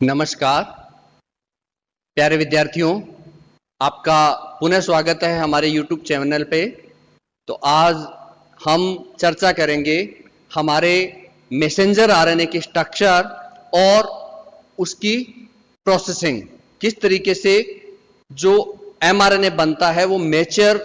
नमस्कार प्यारे विद्यार्थियों, आपका पुनः स्वागत है हमारे YouTube चैनल पे। तो आज हम चर्चा करेंगे हमारे मैसेंजर आरएनए की स्ट्रक्चर और उसकी प्रोसेसिंग, किस तरीके से जो एमआरएनए बनता है वो मैच्योर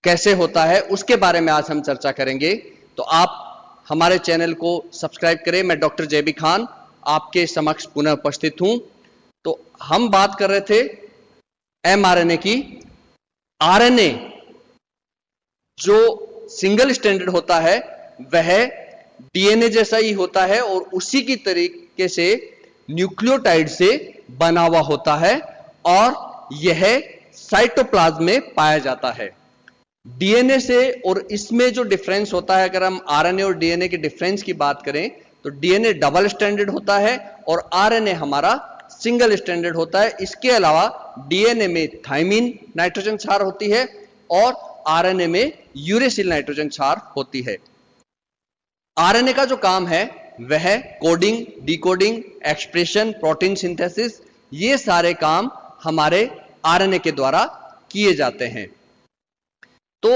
कैसे होता है, उसके बारे में आज हम चर्चा करेंगे। तो आप हमारे चैनल को सब्सक्राइब करें। मैं डॉक्टर जेबी खान आपके समक्ष पुनः उपस्थित हूं। तो हम बात कर रहे थे एमआरएनए की। आरएनए जो सिंगल स्टैंडर्ड होता है वह डीएनए जैसा ही होता है और उसी की तरीके से न्यूक्लियोटाइड से बना हुआ होता है और यह साइटोप्लाज्म में पाया जाता है। डीएनए से और इसमें जो डिफरेंस होता है, अगर हम आरएनए और डीएनए के डिफरेंस की बात करें तो डीएनए डबल स्टैंडर्ड होता है और आरएनए हमारा सिंगल स्टैंडर्ड होता है। इसके अलावा डीएनए में थायमिन नाइट्रोजन क्षार होती है और आरएनए में यूरेसिल नाइट्रोजन क्षार होती है। आरएनए का जो काम है वह coding, decoding, expression, protein synthesis, ये सारे काम हमारे आरएनए के द्वारा किए जाते हैं। तो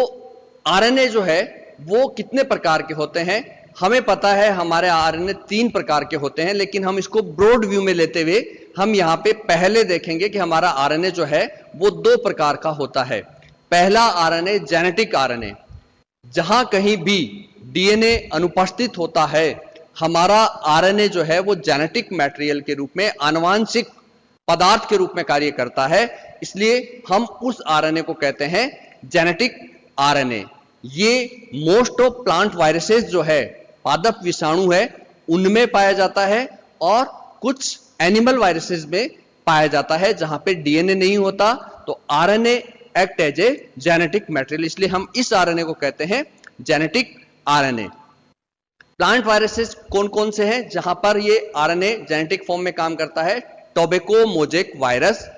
आरएनए जो है वो कितने प्रकार के होते हैं? हमें पता है हमारे आरएनए 3 प्रकार के होते हैं, लेकिन हम इसको ब्रॉड व्यू में लेते हुए हम यहां पे पहले देखेंगे कि हमारा आरएनए जो है वो 2 प्रकार का होता है। पहला आरएनए जेनेटिक आरएनए, जहां कहीं भी डीएनए अनुपस्थित होता है हमारा आरएनए जो है वो जेनेटिक मटेरियल के रूप में, आनुवांशिक पदार्थ के रूप में कार्य करता है, इसलिए हम उस आरएनए को कहते हैं जेनेटिक आरएनए। ये मोस्ट ऑफ प्लांट वायरसेस जो है, पादप विषाणु है, उनमें पाया जाता है और कुछ एनिमल वायरसेस में पाया जाता है जहां पे डीएनए नहीं होता। तो RNA act as a genetic material, इसलिए हम इस आरएनए को कहते हैं जेनेटिक आरएनए। प्लांट वायरसेस कौन कौन से हैं जहां पर ये आरएनए जेनेटिक फॉर्म में काम करता है? टोबैको मोजेक वायरस,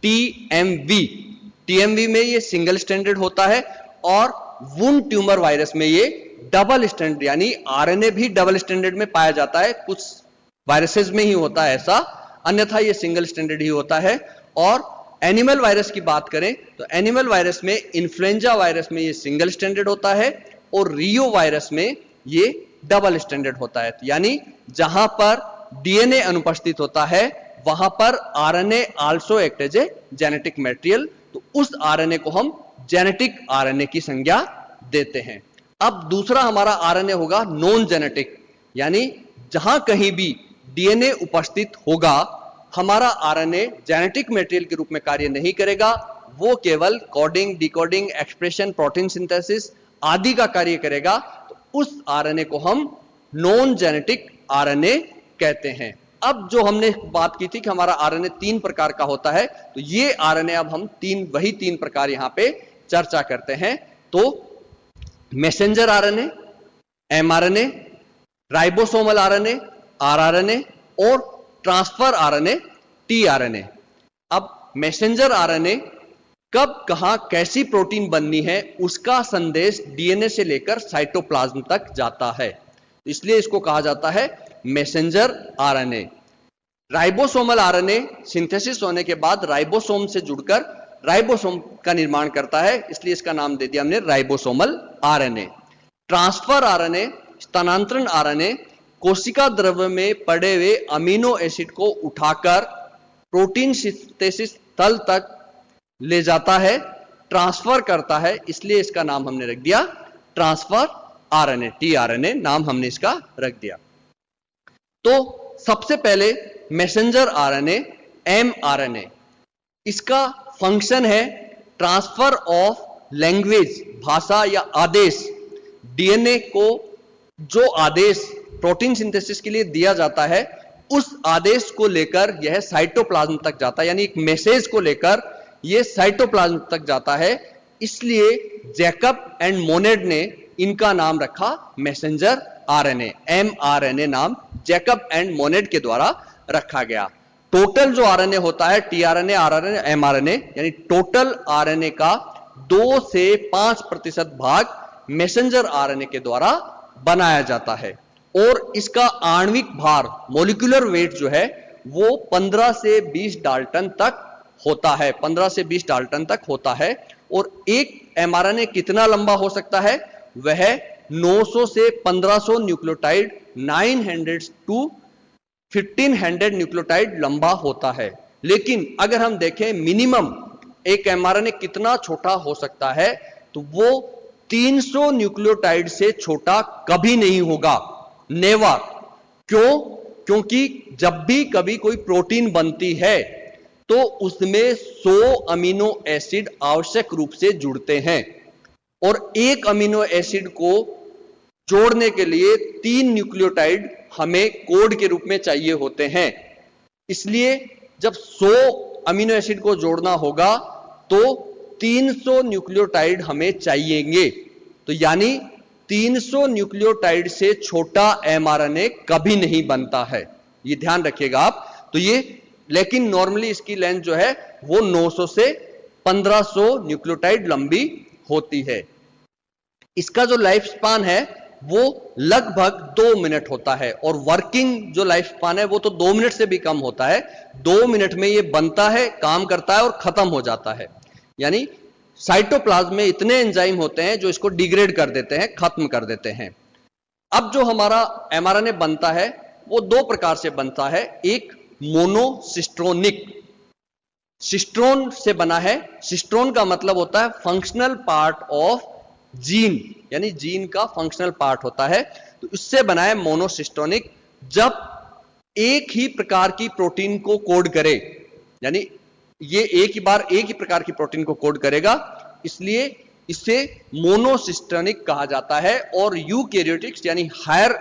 टीएमवी में ये सिंगल स्टैंडर्ड होता है और वुंड ट्यूमर वायरस में ये डबल स्टैंडर्ड, यानी आरएनए भी डबल स्टैंडर्ड में पाया जाता है। कुछ वायरसेस में ही होता है ऐसा, अन्यथा ये सिंगल स्टैंडर्ड ही होता है। और एनिमल वायरस की बात करें तो एनिमल वायरस में, इन्फ्लुएंजा वायरस में ये सिंगल स्टैंडर्ड होता है और रियो वायरस में ये डबल स्टैंडर्ड होता है। यानी जहां पर डीएनए अनुपस्थित होता है वहां पर RNA also act as a genetic material. तो उस आरएनए को हम जेनेटिक आरएनए की संज्ञा देते हैं। अब दूसरा हमारा आरएनए होगा नॉन जेनेटिक, यानी जहां कहीं भी डीएनए उपस्थित होगा हमारा आरएनए जेनेटिक मटेरियल के रूप में कार्य नहीं करेगा, वो केवल coding, decoding, expression, protein synthesis आदि का कार्य करेगा। तो उस आरएनए को हम नॉन जेनेटिक आरएनए कहते हैं। अब जो हमने बात की थी कि हमारा आरएनए 3 प्रकार का होता है, तो ये आरएनए अब हम वही 3 प्रकार यहां पे चर्चा करते हैं। तो messenger RNA, mRNA, ribosomal RNA, rRNA और ट्रांसफर आरएनए, टीआरएनए। अब मैसेंजर आरएनए कब, कहां, कैसी प्रोटीन बननी है उसका संदेश डीएनए से लेकर साइटोप्लाज्म तक जाता है, इसलिए इसको कहा जाता है messenger RNA. Ribosomal RNA synthesis होने के बाद राइबोसोम से जुड़कर राइबोसोम का निर्माण करता है, इसलिए इसका नाम दे दिया हमने राइबोसोमल आरएनए। ट्रांसफर आरएनए, स्थानांतरण आरएनए, कोशिका द्रव्य में पड़े हुए अमीनो एसिड को उठाकर प्रोटीन सिंथेसिस स्थल तक ले जाता है, ट्रांसफर करता है, इसलिए इसका नाम हमने रख दिया ट्रांसफर आरएनए, टीआरएनए नाम हमने इसका रख दिया। तो सबसे पहले मैसेंजर आरएनए, एमआरएनए, इसका फंक्शन है ट्रांसफर ऑफ लैंग्वेज, भाषा या आदेश। डीएनए को जो आदेश प्रोटीन सिंथेसिस के लिए दिया जाता है उस आदेश को लेकर यह साइटोप्लाज्म तक जाता है, यानी एक मैसेज को लेकर यह साइटोप्लाज्म तक जाता है। इसलिए जैकब एंड मोनेड ने इनका नाम रखा मैसेंजर आरएनए। एमआरएनए नाम जैकब एंड मोनेड के द्वारा रखा गया। टोटल जो आरएनए होता है, टीआरएनए, आरआरएनए, एमआरएनए, यानी टोटल आरएनए का 2 से 5% भाग मैसेंजर आरएनए के द्वारा बनाया जाता है और इसका आणविक भार, मोलिकुलर वेट जो है वो 15 से 20 डाल्टन तक होता है, 15 से 20 डाल्टन तक होता है। और एक mRNA कितना लंबा हो सकता है? वह 900 से 1500 न्यूक्लियोटाइड, 900 टू 1500 न्यूक्लियोटाइड लंबा होता है। लेकिन अगर हम देखें मिनिमम एक mRNA कितना छोटा हो सकता है, तो वो 300 न्यूक्लियोटाइड से छोटा कभी नहीं होगा, नेवर। क्यों? क्योंकि जब भी कभी कोई प्रोटीन बनती है तो उसमें 100 अमीनो एसिड आवश्यक रूप से जुड़ते हैं, और एक अमीनो एसिड को जोड़ने के लिए 3 न्यूक्लियोटाइड हमें कोड के रूप में चाहिए होते हैं। इसलिए जब 100 अमीनो एसिड को जोड़ना होगा तो 300 न्यूक्लियोटाइड हमें चाहिएंगे। तो यानी 300 न्यूक्लियोटाइड से छोटा mRNA कभी नहीं बनता है, ये ध्यान रखिएगा आप। तो ये, लेकिन नॉर्मली इसकी लेंथ जो है वो 900 से 1500 न्यूक्लियोटाइड लंबी होती है। इसका जो लाइफ स्पान है वो लगभग 2 मिनट होता है, और वर्किंग जो लाइफ स्पान है वो तो 2 मिनट से भी कम होता है। 2 मिनट में ये बनता है, काम करता है और खत्म हो जाता है। यानी साइटोप्लाज्म में इतने एंजाइम होते हैं जो इसको डिग्रेड कर देते हैं, खत्म कर देते हैं। अब जो हमारा mRNA बनता है वो 2 प्रकार से बनता है। एक मोनोसिस्ट्रोनिक, सिस्ट्रोन से बना है। सिस्ट्रोन का मतलब होता है फंक्शनल पार्ट ऑफ जीन, यानी जीन का फंक्शनल पार्ट होता है, तो इससे बना है मोनोसिस्ट्रोनिक। जब एक ही प्रकार की प्रोटीन को कोड करे, यानी ये एक ही बार एक ही प्रकार की प्रोटीन को कोड करेगा, इसलिए इसे मोनोसिस्ट्रोनिक कहा जाता है। और यूकैरियोटिक्स यानी हायर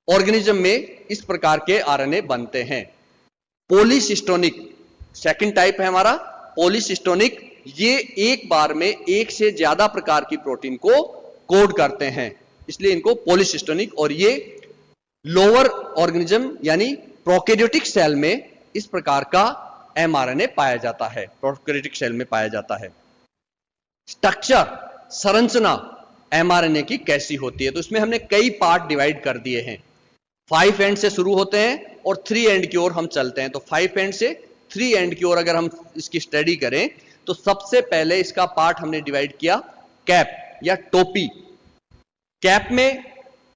ऑर्गेनिज्म में इस प्रकार के आरएनए बनते हैं। पॉलीसिस्टोनिक सेकंड टाइप है हमारा पॉलीसिस्टोनिक। ये एक बार में एक से ज्यादा प्रकार की प्रोटीन को कोड करते हैं, इसलिए इनको पॉलीसिस्टोनिक। और ये लोअर ऑर्गेनिज्म यानी प्रोकैरियोटिक सेल में इस प्रकार का mRNA पाया जाता है, प्रोकैरियोटिक सेल में पाया जाता है। स्ट्रक्चर, संरचना mRNA की कैसी होती है, तो इसमें हमने कई पार्ट डिवाइड कर दिए हैं। 5 एंड से शुरू होते हैं और 3 एंड की ओर हम चलते हैं। तो 5 एंड से 3 एंड की ओर अगर हम इसकी स्टडी करें तो सबसे पहले इसका पार्ट हमने डिवाइड किया कैप या टोपी। कैप में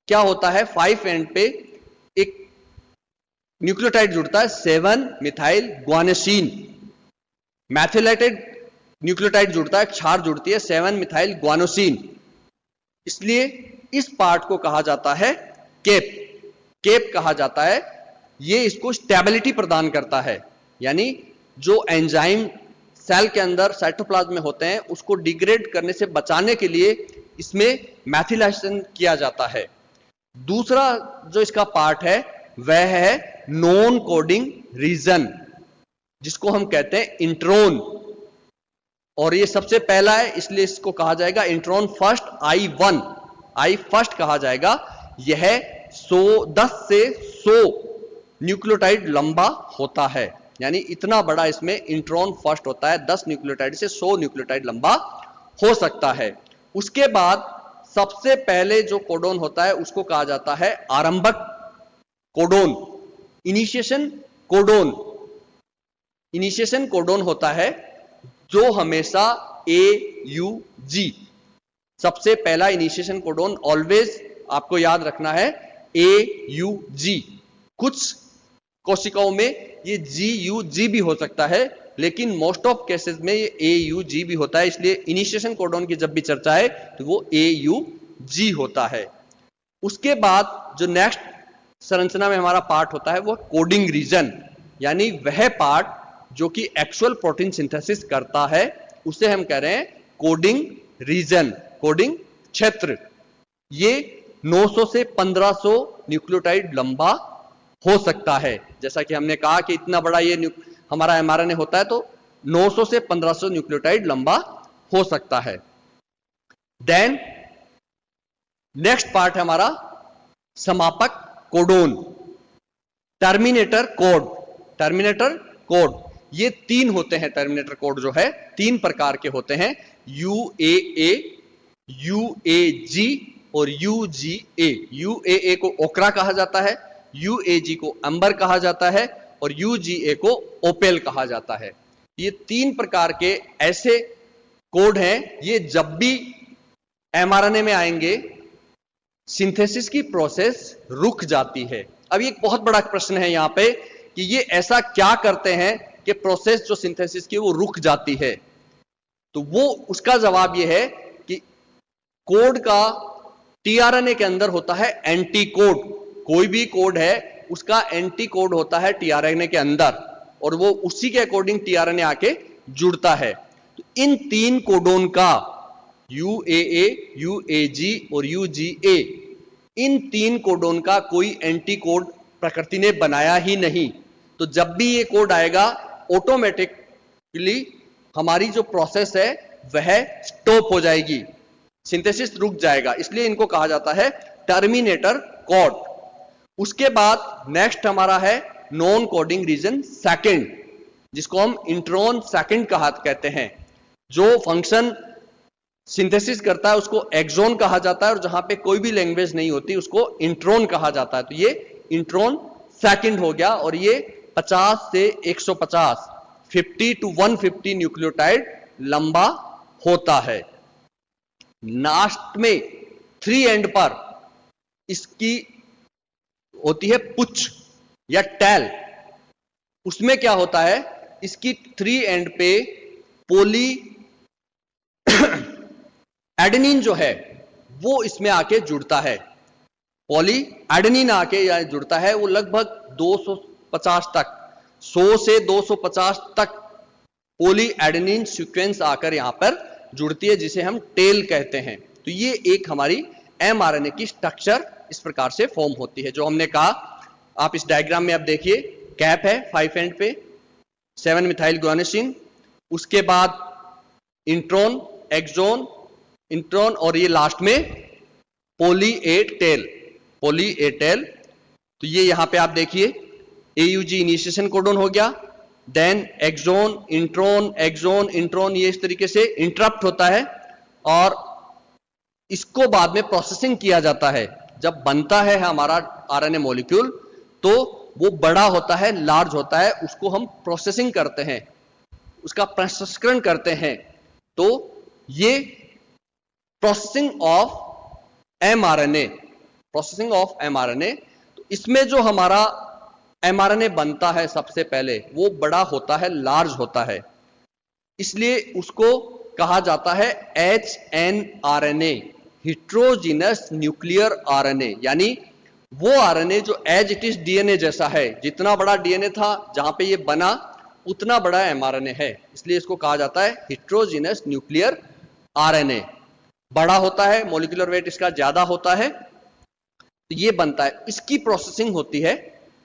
क्या होता है, 5 एंड पे एक न्यूक्लियोटाइड जुड़ता है 7 मिथाइल ग्वानिसिन। मैथिलेटेड न्यूक्लियोटाइड जुड़ता है, क्षार जुड़ती है 7 मिथाइल ग्वानोसिन, इसलिए इस पार्ट को कहा जाता है केप। केप कहा जाता है, ये इसको स्टेबिलिटी प्रदान करता है, यानी जो एंजाइम सेल के अंदर साइटोप्लाज्म में होते हैं उसको डिग्रेड करने से बचाने के लिए इसमें मैथिलेशन किया जाता है। दूसरा जो इसका पार्ट है वह है नॉन कोडिंग रीजन, जिसको हम कहते हैं इंट्रोन, और ये सबसे पहला है इसलिए इसको कहा जाएगा इंट्रोन फर्स्ट, I फर्स्ट कहा जाएगा। यह 10 से 100 न्यूक्लियोटाइड लंबा होता है, यानी इतना बड़ा इसमें इंट्रोन फर्स्ट होता है। 10 न्यूक्लियोटाइड से 100 न्यूक्लियोटाइड लंबा हो सकता है। उसके बाद सबसे पहले जो कोडोन होता है उसको कहा जाता है आरंभक codon, initiation codon. Initiation codon होता है जो हमेशा AUG, सबसे पहला इनिशिएशन कोडोन ऑलवेज आपको याद रखना है AUG। कुछ कोशिकाओं में ये GUG भी हो सकता है, लेकिन मोस्ट ऑफ केसेस में ये AUG भी होता है, इसलिए इनिशिएशन कोडोन की जब भी चर्चा है तो वो AUG होता है। उसके बाद जो नेक्स्ट संरचना में हमारा पार्ट होता है वो कोडिंग रीजन, यानी वह पार्ट जो कि एक्चुअल प्रोटीन सिंथेसिस करता है उसे हम कह रहे हैं कोडिंग रीजन, कोडिंग क्षेत्र। ये 900 से 1500 न्यूक्लियोटाइड लंबा हो सकता है। जैसा कि हमने कहा कि इतना बड़ा ये हमारा mRNA होता है, तो 900 से 1500 न्यूक्लियोटाइड लंबा हो सकता है। देन नेक्स्ट पार्ट है हमारा समापक codon, terminator code. Terminator code ये 3 होते हैं। टर्मिनेटर कोड जो है 3 प्रकार के होते हैं, UAA, UAG और UGA। UAA को ओकरा कहा जाता है, UAG को अंबर कहा जाता है और UGA को ओपेल कहा जाता है। ये 3 प्रकार के ऐसे कोड हैं, ये जब भी mRNA में आएंगे सिंथेसिस की प्रोसेस रुक जाती है। अब एक बहुत बड़ा प्रश्न है यहां पे कि ये ऐसा क्या करते हैं कि प्रोसेस जो सिंथेसिस की वो रुक जाती है। तो वो उसका जवाब ये है कि कोड का टीआरएनए के अंदर होता है एंटी कोड। कोई भी कोड है उसका एंटी कोड होता है टीआरएनए के अंदर और वो उसी के अकॉर्डिंग टीआरएनए आके जुड़ता है। तो इन 3 कोडोन का UAA, UAG और UGA, इन 3 कोडोन का कोई एंटी कोड प्रकृति ने बनाया ही नहीं। तो जब भी ये कोड आएगा ऑटोमेटिकली हमारी जो प्रोसेस है वह स्टॉप हो जाएगी, सिंथेसिस रुक जाएगा, इसलिए इनको कहा जाता है टर्मिनेटर कोड। उसके बाद नेक्स्ट हमारा है नॉन कोडिंग रीजन सेकंड, जिसको हम इंट्रॉन सेकंड कहते हैं। जो फंक्शन सिंथेसिस करता है उसको एक्सॉन कहा जाता है और जहां पे कोई भी लैंग्वेज नहीं होती उसको इंट्रॉन कहा जाता है। तो ये इंट्रॉन सेकंड हो गया और ये 50 से 150 50 to 150 न्यूक्लियोटाइड लंबा होता है। लास्ट में 3 एंड पर इसकी होती है पुच या टेल। उसमें क्या होता है, इसकी 3 एंड पे पोली एडेनिन जो है वो इसमें आके जुड़ता है। पॉली एडेनिन आके या जुड़ता है, वो लगभग 250 तक 100 से 250 तक पोली एडेनिन सीक्वेंस आकर यहां पर जुड़ती है, जिसे हम टेल कहते हैं। तो ये एक हमारी mRNA की स्ट्रक्चर इस प्रकार से फॉर्म होती है। जो हमने कहा, आप इस डायग्राम में अब देखिए, कैप है 5 एंड पे 7 मिथाइल ग्वानिसिन, उसके बाद इंट्रॉन, एक्सॉन, इंट्रॉन और ये लास्ट में पोली ए टेल, पोली ए टेल। तो ये यहां पे आप देखिए AUG इनिशिएशन कोडोन हो गया, then exon, intron, exon, intron, ये इस तरीके से इंटरप्ट होता है और इसको बाद में प्रोसेसिंग किया जाता है। जब बनता है हमारा RNA मॉलिक्यूल तो वो बड़ा होता है, लार्ज होता है, उसको हम प्रोसेसिंग करते हैं, उसका प्रसंस्करण करते हैं। तो ये processing of mRNA, processing of mRNA। तो इसमें जो हमारा mRNA बनता है सबसे पहले वो बड़ा होता है, लार्ज होता है, इसलिए उसको कहा जाता है HNRNA, हिट्रोजीनस न्यूक्लियर RNA। यानी वो RNA जो एज इट इज DNA जैसा है, जितना बड़ा DNA था जहां पे ये बना उतना बड़ा mRNA है, इसलिए इसको कहा जाता है हिट्रोजीनस न्यूक्लियर RNA। बड़ा होता है, मॉलिक्यूलर वेट इसका ज्यादा होता है, तो ये बनता है, इसकी प्रोसेसिंग होती है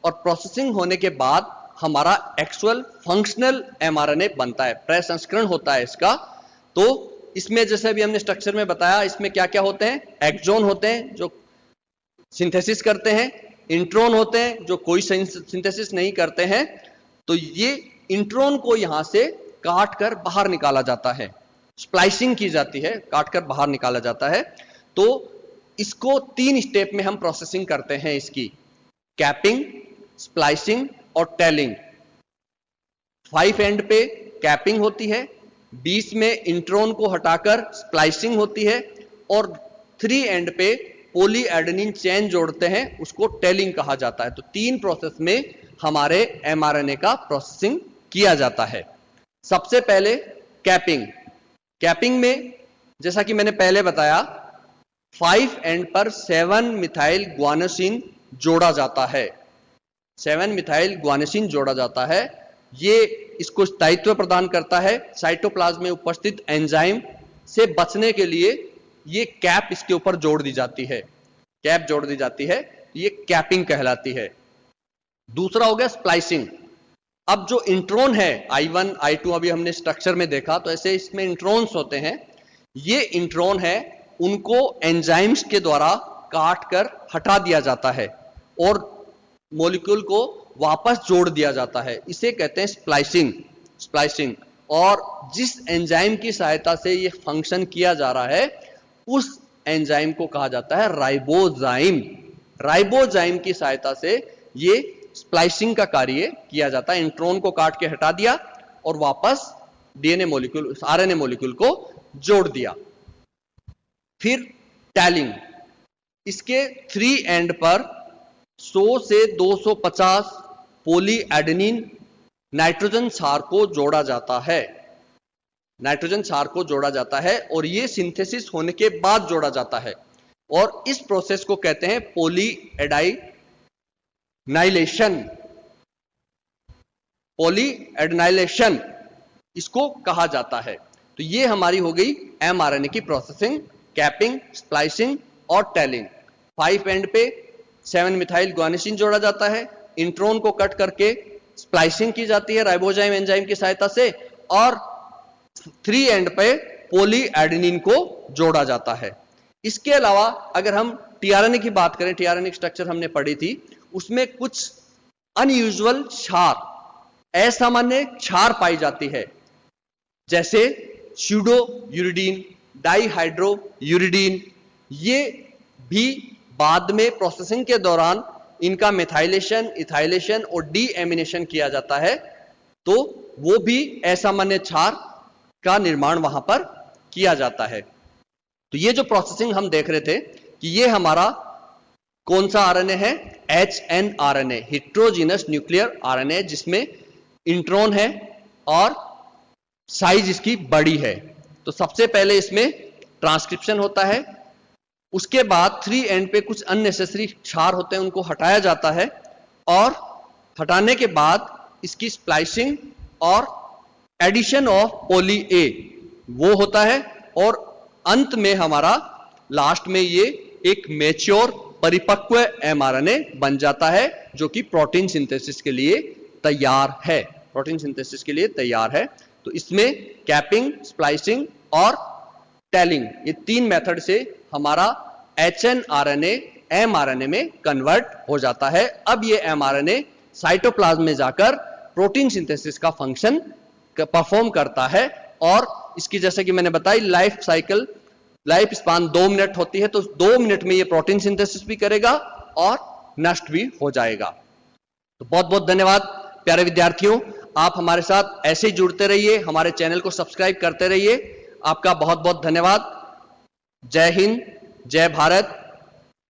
और प्रोसेसिंग होने के बाद हमारा एक्चुअल फंक्शनल mRNA बनता है, प्रसंस्करण होता है इसका। तो इसमें जैसे भी हमने स्ट्रक्चर में बताया, इसमें क्या क्या होते हैं, एक्सॉन होते हैं जो सिंथेसिस करते हैं, इंट्रॉन होते हैं जो कोई सिंथेसिस नहीं करते हैं। तो ये इंट्रॉन को यहां से काट कर बाहर निकाला जाता है, स्प्लाइसिंग की जाती है, काटकर बाहर निकाला जाता है। तो इसको 3 स्टेप में हम प्रोसेसिंग करते हैं, इसकी कैपिंग, स्प्लाइसिंग और टेलिंग। 5 एंड पे कैपिंग होती है, 20 में इंट्रॉन को हटाकर स्प्लाइसिंग होती है और 3 एंड पे पोली एडेनिन चेन जोड़ते हैं, उसको टेलिंग कहा जाता है। तो 3 प्रोसेस में हमारे mRNA का प्रोसेसिंग किया जाता है। सबसे पहले कैपिंग। कैपिंग में जैसा कि मैंने पहले बताया 5 एंड पर 7 मिथाइल ग्वानिसिन जोड़ा जाता है, 7 मिथाइल ग्वानिसिन जोड़ा जाता है। ये इसको स्थायित्व प्रदान करता है, साइटोप्लाज्म में उपस्थित एंजाइम से बचने के लिए ये कैप इसके ऊपर जोड़ दी जाती है, कैप जोड़ दी जाती है, ये कैपिंग कहलाती है। दूसरा हो गया स्प्लाइसिंग। अब जो इंट्रॉन है I1, I2 अभी हमने स्ट्रक्चर में देखा, तो ऐसे इसमें इंट्रॉन्स होते हैं। ये इंट्रॉन है, उनको एंजाइम्स के द्वारा काट कर हटा दिया जाता है और मॉलिक्यूल को वापस जोड़ दिया जाता है, इसे कहते हैं स्प्लाइसिंग। स्प्लाइसिंग। और जिस एंजाइम की सहायता से ये फंक्शन किया जा रहा है उस एंजाइम को कहा जाता है राइबोजाइम। राइबोजाइम की सहायता से ये स्प्लाइसिंग का कार्य किया जाता है। इंट्रॉन को काट के हटा दिया और वापस डीएनए मॉलिक्यूल, आरएनए मॉलिक्यूल को जोड़ दिया। फिर टैलिंग, इसके 3 एंड पर 100 से 250 पॉली एडेनिन नाइट्रोजन क्षार को जोड़ा जाता है। नाइट्रोजन क्षार को जोड़ा जाता है और यह सिंथेसिस होने के बाद जोड़ा जाता है और इस प्रोसेस को कहते हैं पॉली एडाइनाइलेशन। पॉली एडेनाइलेशन इसको कहा जाता है। तो ये हमारी हो गई एमआरएनए की प्रोसेसिंग, कैपिंग, स्प्लाइसिंग और टेलिंग। 5 एंड पे 7 मिथाइल ग्वानिसिन जोड़ा जाता है, इंट्रोन को कट करके स्प्लाइसिंग की जाती है राइबोजाइम एंजाइम की सहायता से और 3 एंड पे पॉली एडेनिन को जोड़ा जाता है। इसके अलावा अगर हम टीआरएनए की बात करें, टीआरएनए की स्ट्रक्चर हमने पढ़ी थी, उसमें कुछ अनयूजुअल क्षार, असामान्य क्षार पाई जाती है, जैसे स्यूडो यूरिडीन, डाइहाइड्रो यूरिडीन। ये भी बाद में प्रोसेसिंग के दौरान इनका मिथाइलेशन, इथाइलेशन और डीएमिनेशन किया जाता है, तो वो भी असामान्य क्षार का निर्माण वहां पर किया जाता है। तो ये जो प्रोसेसिंग हम देख रहे थे कि ये हमारा कौन सा आरएनए है, HNRNA, हेट्रोजीनस न्यूक्लियर आरएनए, जिसमें इंट्रॉन है और साइज इसकी बड़ी है। तो सबसे पहले इसमें ट्रांसक्रिप्शन होता है, उसके बाद 3 एंड पे कुछ अननेसेसरी क्षार होते हैं, उनको हटाया जाता है और हटाने के बाद इसकी स्प्लाइसिंग और एडिशन ऑफ पॉली ए वो होता है और अंत में हमारा लास्ट में ये एक मैच्योर परिपक्व एमआरएनए बन जाता है जो कि प्रोटीन सिंथेसिस के लिए तैयार है। प्रोटीन सिंथेसिस के लिए तैयार है। तो इसमें कैपिंग, स्प्लाइसिंग और टेलिंग, ये 3 मेथड से हमारा HNRNA एमआरएनए में कन्वर्ट हो जाता है। अब ये एमआरएनए साइटोप्लाज्म में जाकर प्रोटीन सिंथेसिस का फंक्शन परफॉर्म करता है और इसकी, जैसे कि मैंने बताई, life cycle, life span 2 minute होती है, तो 2 मिनट में ये प्रोटीन सिंथेसिस भी करेगा और नष्ट भी हो जाएगा। तो बहुत बहुत धन्यवाद प्यारे विद्यार्थियों, आप हमारे साथ ऐसे ही जुड़ते रहिए, हमारे चैनल को सब्सक्राइब करते रहिए। आपका बहुत बहुत धन्यवाद। जय हिंद, जय भारत।